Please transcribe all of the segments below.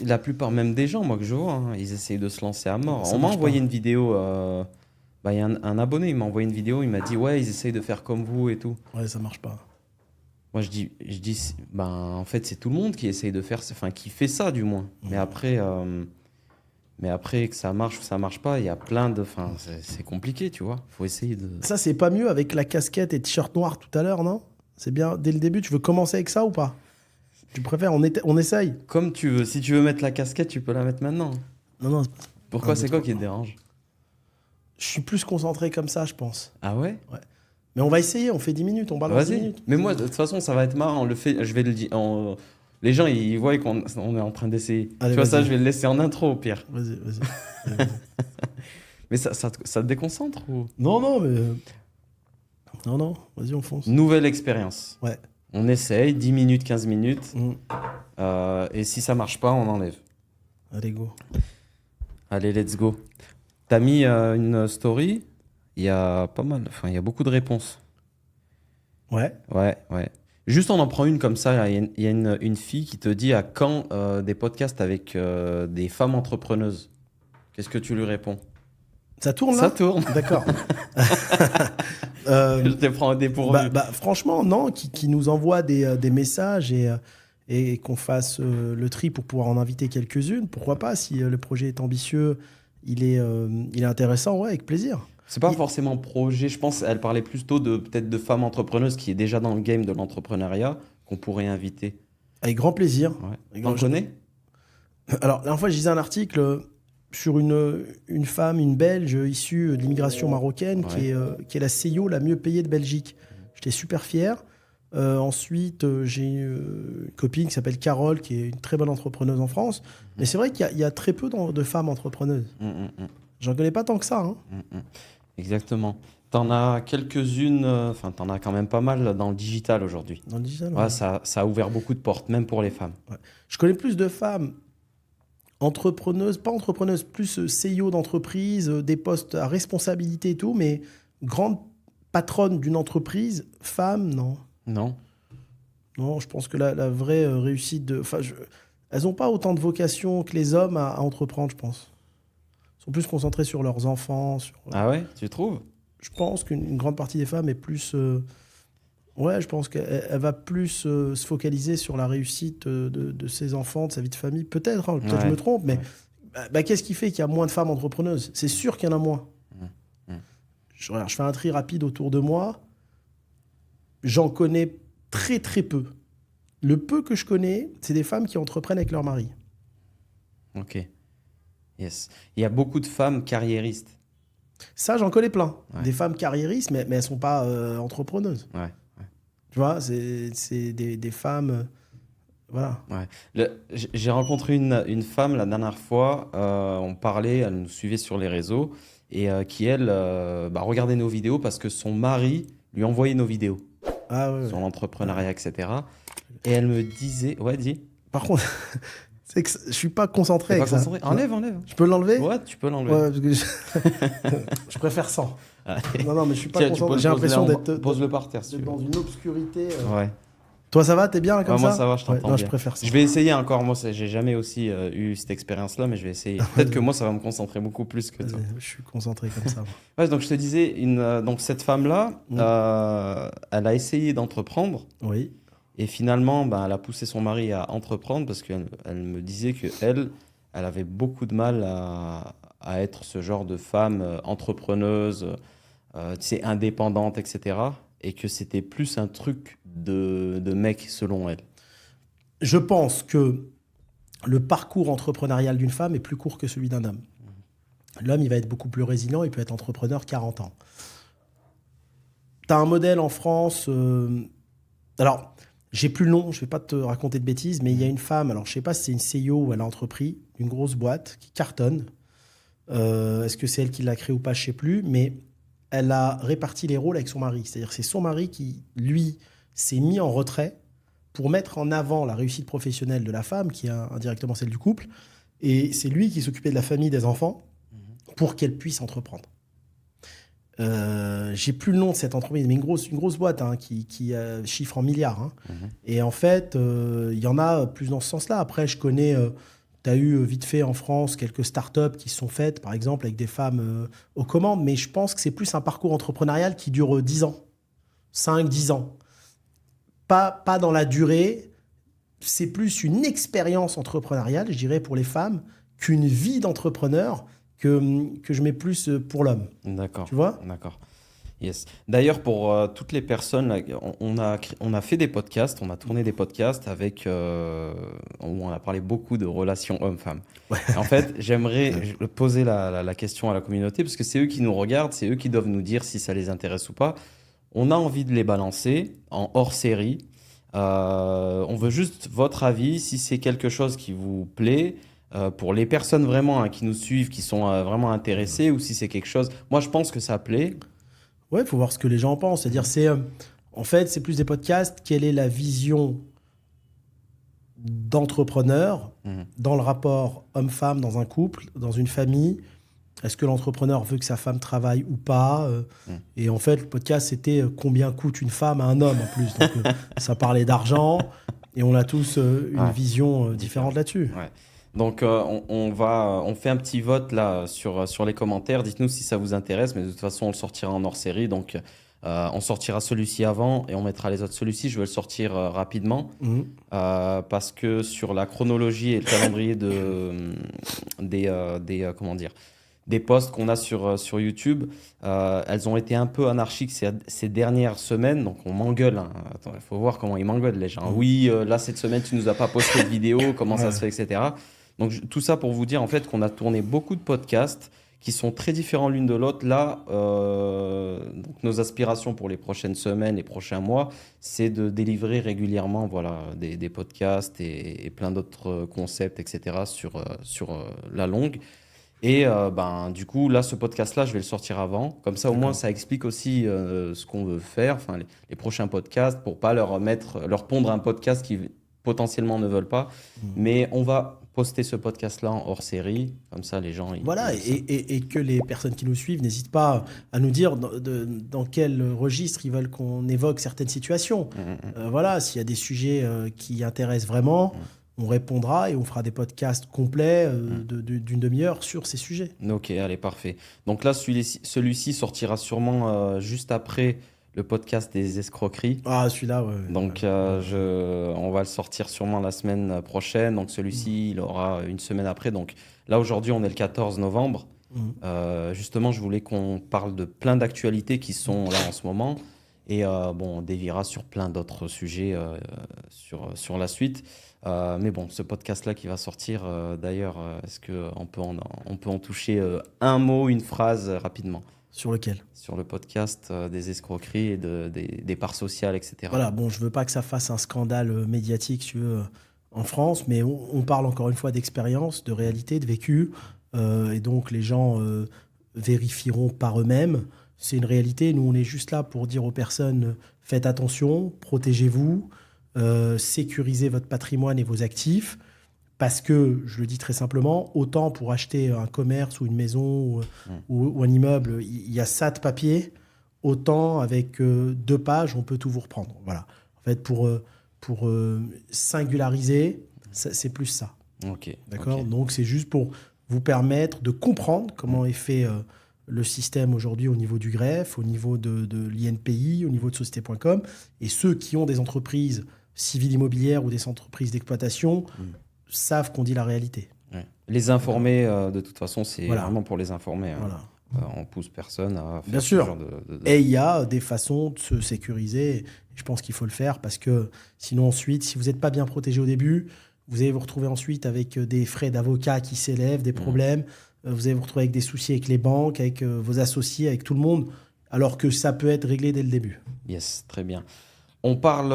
la plupart, même des gens, moi que je vois, hein, ils essayent de se lancer à mort. Ça On m'a marche envoyé pas. une vidéo. Il y a un abonné, il m'a envoyé une vidéo. Il m'a dit, ouais, ils essayent de faire comme vous et tout. Ouais, ça marche pas. Moi, je dis, ben, en fait, c'est tout le monde qui essaye de faire, enfin, qui fait ça, du moins. Mais après, que ça marche ou ça marche pas, il y a plein de, enfin, c'est compliqué, tu vois. Faut essayer de. Ça, c'est pas mieux avec la casquette et t-shirt noir tout à l'heure, non? C'est bien, dès le début, tu veux commencer avec ça ou pas? Tu préfères, on essaye? Comme tu veux. Si tu veux mettre la casquette, tu peux la mettre maintenant. Non, non, Pourquoi? un, deux, C'est quoi trois. qui te dérange? Je suis plus concentré comme ça, je pense. Ah ouais? Ouais. Mais on va essayer, on fait 10 minutes, on balance 10 Vas-y. minutes. Mais moi, de toute façon, ça va être marrant. On le fait, je vais le dire. Les gens, ils voient qu'on est en train d'essayer. Allez, Tu vois, ça, vas-y. je vais le laisser en intro au pire. Vas-y, vas-y. Allez, vas-y. Mais ça te déconcentre ou? Non, non, mais. Non, non, vas-y, on fonce. Nouvelle expérience. Ouais. On essaye, 10 minutes, 15 minutes. Mm. Et si ça marche pas, on enlève. Allez, go. Allez, let's go. T'as mis une story. Il y a pas mal, enfin, il y a beaucoup de réponses. Ouais. Ouais, ouais. Juste, on en prend une comme ça. Il y a une fille qui te dit à quand des podcasts avec des femmes entrepreneuses. Qu'est-ce que tu lui réponds? Ça tourne Ça là? tourne. D'accord. Je te prends au dépourvu. Franchement, non, qui nous envoie des messages et qu'on fasse le tri pour pouvoir en inviter quelques-unes. Pourquoi pas, si le projet est ambitieux, il est intéressant, ouais, avec plaisir. C'est pas Il- forcément projet. Je pense elle parlait plutôt de peut-être de femmes entrepreneuses qui est déjà dans le game de l'entrepreneuriat qu'on pourrait inviter. Avec grand plaisir. Ouais. Avec T'en grand- connais? Alors, la dernière fois, je lisais un article sur une femme, une Belge issue de l'immigration marocaine, Ouais. qui est la CEO la mieux payée de Belgique. J'étais super fier. Ensuite, j'ai une copine qui s'appelle Carole, qui est une très bonne entrepreneuse en France. Mais c'est vrai qu'il y a très peu de femmes entrepreneuses. J'en connais pas tant que ça, hein. Exactement. T'en as quelques-unes, enfin, t'en as quand même pas mal dans le digital aujourd'hui. Dans le digital. Ouais, Ouais. ça a ouvert beaucoup de portes, même pour les femmes. Ouais. Je connais plus de femmes entrepreneuses, pas entrepreneuses, plus CEO d'entreprise, des postes à responsabilité et tout, mais grande patronne d'une entreprise, femme, non. Non? Non, je pense que la vraie réussite de. Enfin, elles n'ont pas autant de vocation que les hommes à entreprendre, je pense. Elles sont plus concentrées sur leurs enfants. Ah ouais, tu trouves? Je pense qu'une grande partie des femmes est plus. Ouais, je pense qu'elle va plus se focaliser sur la réussite de ses enfants, de sa vie de famille. Peut-être, hein, peut-être je Ouais. me trompe, mais Ouais. qu'est-ce qui fait qu'il y a moins de femmes entrepreneuses? C'est sûr qu'il y en a moins. Mm. Regarde, je fais un tri rapide autour de moi. J'en connais très très peu. Le peu que je connais, c'est des femmes qui entreprennent avec leur mari. Ok. Yes. Il y a beaucoup de femmes carriéristes. Ça, j'en connais plein. Ouais. Des femmes carriéristes, mais elles ne sont pas entrepreneuses. Ouais. Tu vois, c'est des femmes... voilà. Ouais. J'ai rencontré une femme la dernière fois, on parlait, elle nous suivait sur les réseaux, et qui, elle, regardait nos vidéos parce que son mari lui envoyait nos vidéos Ah ouais, sur ouais. l'entrepreneuriat, etc. Et elle me disait... Ouais, dis. Par contre, c'est que je suis pas concentré T'es avec pas ça. concentré? Enlève. Je peux l'enlever? Ouais, tu peux l'enlever. Ouais, parce que je préfère sans. Allez. Non, mais je suis pas Tiens, tu concentré. peux J'ai le l'impression poser d'être Pose-le par terre, si tu d'être veux. dans une obscurité. Ouais. Toi, ça va? T'es bien là, comme Ouais, ça? moi, ça va, je t'entends Non, bien. je préfère ça. Je vais essayer encore. Moi, j'ai jamais aussi eu cette expérience-là, mais je vais essayer. Peut-être que moi, ça va me concentrer beaucoup plus que toi. Vas-y, je suis concentré comme ça. Moi. Ouais, donc, je te disais, donc cette femme-là, elle a essayé d'entreprendre. Oui. Et finalement, elle a poussé son mari à entreprendre parce qu'elle me disait qu'elle avait beaucoup de mal à être ce genre de femme entrepreneuse, tu sais, indépendante, etc. Et que c'était plus un truc de mec, selon elle. Je pense que le parcours entrepreneurial d'une femme est plus court que celui d'un homme. L'homme, il va être beaucoup plus résilient, il peut être entrepreneur 40 ans. Tu as un modèle en France... Alors, j'ai plus le nom, je ne vais pas te raconter de bêtises, mais il y a une femme, alors je ne sais pas si c'est une CEO ou elle a entrepris, une grosse boîte qui cartonne. Est-ce que c'est elle qui l'a créée ou pas, je ne sais plus, mais elle a réparti les rôles avec son mari. C'est-à-dire que c'est son mari qui, lui, s'est mis en retrait pour mettre en avant la réussite professionnelle de la femme, qui est indirectement celle du couple, et c'est lui qui s'occupait de la famille, des enfants, pour qu'elle puisse entreprendre. J'ai plus le nom de cette entreprise, mais une grosse boîte hein, qui chiffre en milliards. Hein. Et en fait, il y en a plus dans ce sens-là. Après, je connais Tu as eu vite fait en France quelques startups qui se sont faites, par exemple, avec des femmes aux commandes, mais je pense que c'est plus un parcours entrepreneurial qui dure 10 ans, 5-10 ans. Pas dans la durée, c'est plus une expérience entrepreneuriale, je dirais, pour les femmes, qu'une vie d'entrepreneur que je mets plus pour l'homme. D'accord, Tu vois? d'accord. Yes. D'ailleurs, pour toutes les personnes, là, on a fait des podcasts, on a tourné des podcasts avec, où on a parlé beaucoup de relations hommes-femmes. Et en fait, j'aimerais poser la question à la communauté, parce que c'est eux qui nous regardent, c'est eux qui doivent nous dire si ça les intéresse ou pas. On a envie de les balancer en hors-série. On veut juste votre avis, si c'est quelque chose qui vous plaît, pour les personnes vraiment qui nous suivent, qui sont vraiment intéressées, ou si c'est quelque chose... Moi, je pense que ça plaît. Ouais, il faut voir ce que les gens en pensent. C'est-à-dire, en fait, c'est plus des podcasts. Quelle est la vision d'entrepreneur dans le rapport homme-femme dans un couple, dans une famille? Est-ce que l'entrepreneur veut que sa femme travaille ou pas? Et en fait, le podcast, c'était combien coûte une femme à un homme en plus. Donc, ça parlait d'argent et on a tous une vision différente là-dessus. Ouais. Donc, on fait un petit vote là sur les commentaires. Dites-nous si ça vous intéresse, mais de toute façon, on le sortira en hors-série. Donc, on sortira celui-ci avant et on mettra les autres. Celui-ci, je vais le sortir rapidement parce que sur la chronologie et le calendrier comment dire, des posts qu'on a sur YouTube, elles ont été un peu anarchiques ces dernières semaines. Donc, on m'engueule. Hein. Attends, il faut voir comment ils m'engueulent, les gens. Oui, là, cette semaine, tu nous as pas posté de vidéo, comment ça se fait, etc. Donc, tout ça pour vous dire en fait qu'on a tourné beaucoup de podcasts qui sont très différents l'une de l'autre. Là, donc nos aspirations pour les prochaines semaines, les prochains mois, c'est de délivrer régulièrement voilà, des podcasts et plein d'autres concepts, etc. sur la longue. Et du coup, là, ce podcast-là, je vais le sortir avant. Comme ça, au moins, ça explique aussi ce qu'on veut faire, enfin, les prochains podcasts, pour pas leur pondre un podcast qu'ils potentiellement ne veulent pas. Mais on va poster ce podcast-là en hors-série. Comme ça, les gens... Voilà, et que les personnes qui nous suivent n'hésitent pas à nous dire dans quel registre ils veulent qu'on évoque certaines situations. Voilà, s'il y a des sujets qui intéressent vraiment... On répondra et on fera des podcasts complets d'une demi-heure sur ces sujets. Ok, allez, parfait. Donc là, celui-ci sortira sûrement juste après le podcast des escroqueries. Ah, celui-là, ouais. Donc, on va le sortir sûrement la semaine prochaine. Donc, celui-ci, il aura une semaine après. Donc, là, aujourd'hui, on est le 14 novembre. Justement, je voulais qu'on parle de plein d'actualités qui sont là en ce moment. Et on déviera sur plein d'autres sujets sur la suite. Mais bon, ce podcast-là qui va sortir, d'ailleurs, est-ce qu'on peut en toucher un mot, une phrase rapidement? Sur lequel? Sur le podcast des escroqueries et des parts sociales, etc. Voilà, bon, je veux pas que ça fasse un scandale médiatique, si tu veux, en France, mais on parle encore une fois d'expérience, de réalité, de vécu, et donc les gens vérifieront par eux-mêmes. C'est une réalité. Nous, on est juste là pour dire aux personnes, faites attention, protégez-vous, sécurisez votre patrimoine et vos actifs, parce que, je le dis très simplement, autant pour acheter un commerce ou une maison ou un immeuble, il y a ça de papier, autant avec 2 pages, on peut tout vous reprendre. Voilà. En fait, pour singulariser, c'est plus ça. Ok. D'accord. Ok. Donc, c'est juste pour vous permettre de comprendre comment est fait le système aujourd'hui au niveau du greffe, au niveau de l'INPI, au niveau de société.com. Et ceux qui ont des entreprises civiles immobilières ou des entreprises d'exploitation savent qu'on dit la réalité. Ouais. Les informer, de toute façon, c'est Voilà. vraiment pour les informer. Voilà. On pousse personne à faire Bien ce sûr. genre de... Et il y a des façons de se sécuriser. Je pense qu'il faut le faire parce que sinon ensuite, si vous n'êtes pas bien protégé au début, vous allez vous retrouver ensuite avec des frais d'avocat qui s'élèvent, des problèmes. Vous allez vous retrouver avec des soucis avec les banques, avec vos associés, avec tout le monde, alors que ça peut être réglé dès le début. Yes, très bien. On parle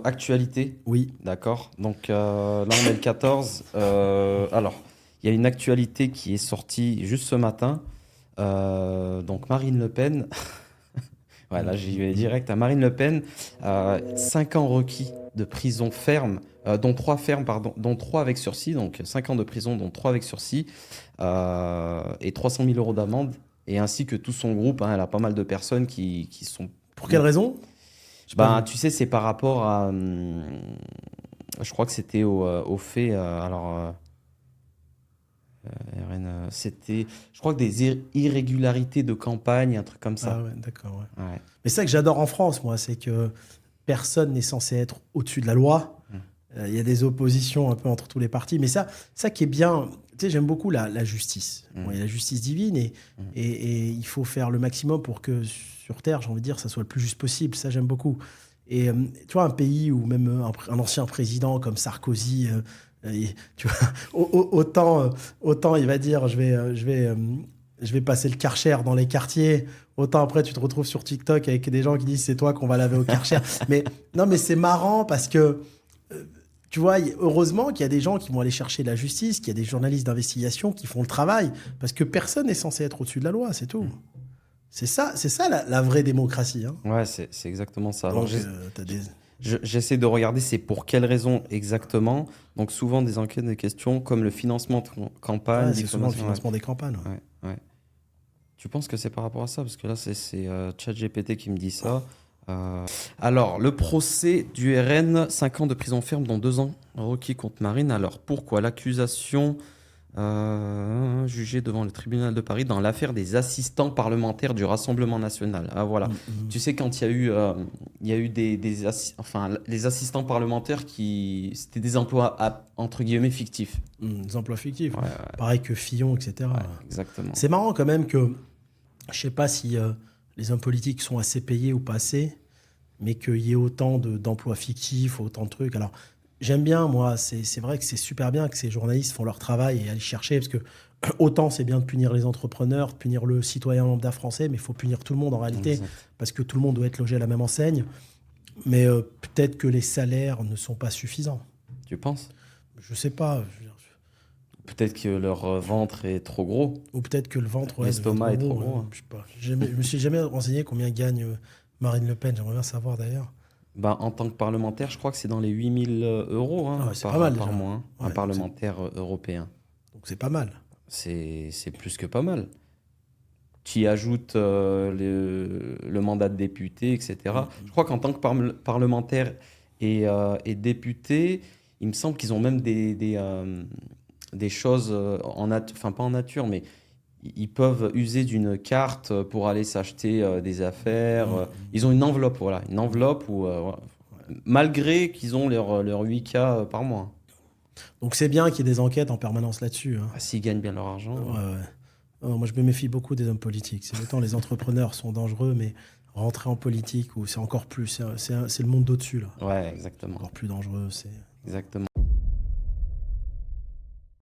actualité. Oui. D'accord. Donc là, on est le 14. Alors, il y a une actualité qui est sortie juste ce matin. Donc, Marine Le Pen. Voilà, j'y vais direct à Marine Le Pen. 5 ans requis de prison ferme, dont 3 fermes, pardon, dont 3 avec sursis. Donc, 5 ans de prison, dont 3 avec sursis. Et 300 000 euros d'amende. Et ainsi que tout son groupe. Hein, elle a pas mal de personnes qui sont... Pour quelle raison? Tu sais, c'est par rapport à... je crois que c'était au fait... c'était, je crois que des irrégularités de campagne, un truc comme ça. Ah ouais, d'accord. Ouais. Ouais. Mais c'est ça que j'adore en France, moi, c'est que personne n'est censé être au-dessus de la loi. Il y a des oppositions un peu entre tous les partis, mais ça qui est bien, tu sais, j'aime beaucoup la justice. Bon, il y a la justice divine et il faut faire le maximum pour que sur Terre, j'ai envie de dire, ça soit le plus juste possible. Ça, j'aime beaucoup. Et tu vois, un pays où même un ancien président comme Sarkozy, tu vois, autant il va dire, je vais passer le Karcher dans les quartiers. Autant après, tu te retrouves sur TikTok avec des gens qui disent c'est toi qu'on va laver au Karcher. Mais non, mais c'est marrant parce que tu vois, heureusement qu'il y a des gens qui vont aller chercher la justice, qu'il y a des journalistes d'investigation qui font le travail, parce que personne n'est censé être au-dessus de la loi, c'est tout. C'est ça la vraie démocratie. Hein. Ouais, c'est exactement ça. Alors, Donc, t'as des... j'essaie de regarder c'est pour quelles raisons exactement. Donc souvent des enquêtes, des questions comme le financement de campagne, Ouais, c'est souvent le diffamation, financement des campagnes. ouais, ouais. Tu penses que c'est par rapport à ça? Parce que là, c'est ChatGPT qui me dit ça. Alors, le procès du RN, 5 ans de prison ferme, dont 2 ans requis contre Marine. Alors, pourquoi l'accusation jugée devant le tribunal de Paris dans l'affaire des assistants parlementaires du Rassemblement national? Ah, voilà. Tu sais, quand il y a eu les assistants parlementaires c'était des emplois entre guillemets fictifs. Des emplois fictifs. Ouais, Pareil que Fillon, etc. ouais, exactement. C'est marrant quand même que, je sais pas si les hommes politiques sont assez payés ou pas assez, mais qu'il y ait autant d'emplois fictifs, autant de trucs. Alors, j'aime bien, moi, c'est vrai que c'est super bien que ces journalistes font leur travail et aillent chercher, parce que autant c'est bien de punir les entrepreneurs, de punir le citoyen lambda français, mais il faut punir tout le monde en réalité, Exact. parce que tout le monde doit être logé à la même enseigne. Mais peut-être que les salaires ne sont pas suffisants. Tu penses? Je sais pas. Peut-être que leur ventre est trop gros. Ou peut-être que le ventre... ouais, L'estomac est trop ouais, gros, hein. je sais pas. Je me suis jamais renseigné combien gagne Marine Le Pen. J'aimerais bien savoir d'ailleurs. Ben, en tant que parlementaire, je crois que c'est dans les 8000 euros hein, Ah ouais, c'est pas mal par déjà. mois, hein, un Ouais, parlementaire européen. Donc c'est pas mal. C'est plus que pas mal. Tu y ajoutes le mandat de député, etc. Je crois qu'en tant que parlementaire et député, il me semble qu'ils ont même des choses, enfin pas en nature, mais ils peuvent user d'une carte pour aller s'acheter des affaires. Ils ont une enveloppe, voilà. Une enveloppe où, voilà. Malgré qu'ils ont leur 8K par mois. Donc c'est bien qu'il y ait des enquêtes en permanence là-dessus. Hein. Ah, s'ils gagnent bien leur argent. Ouais, ouais. Oh, moi, je me méfie beaucoup des hommes politiques. C'est autant les entrepreneurs sont dangereux, mais rentrer en politique, c'est encore plus. C'est le monde d'au-dessus, là. Ouais, exactement. Encore plus dangereux. Exactement.